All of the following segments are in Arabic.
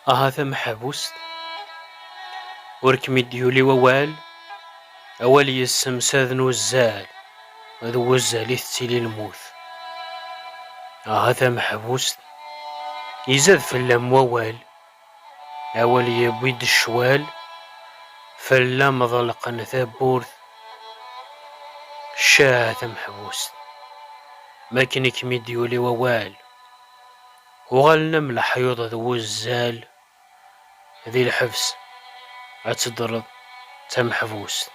أهذا محبوس وركمي ديولي ووال أول يسمساد نوزال هذا وزال يثتيلي الموت. هذا محبوس يزاد في اللام ووال أول يبيد الشوال فاللام ضلقا ثابورث شاة محبوس ما كان يكمي ديولي ووال وغالنا ملح يوضا ذو الزال ذي الحبس أتضرب تمحبوس.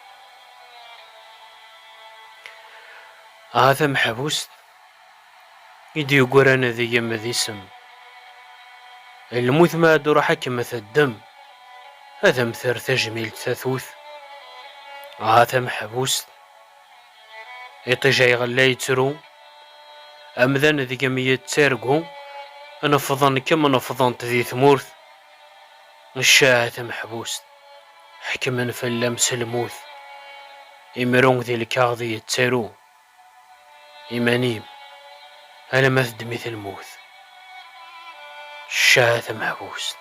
هذا محبوس يدي يقران ذي يم ذي سم الموت ما دور حكمة الدم هذا مثير تجميل تثوث. هذا محبوس يطيجا يغلا يترو أمذان ذي قمية تارقو أنا فضان كما نفضان ذي ثمورث الشاة محبوس حكما فلام سلموث إمرون ذي الكاغذي يتارو إيمانيم أنا ما ثدمي الموت الشاة محبوس.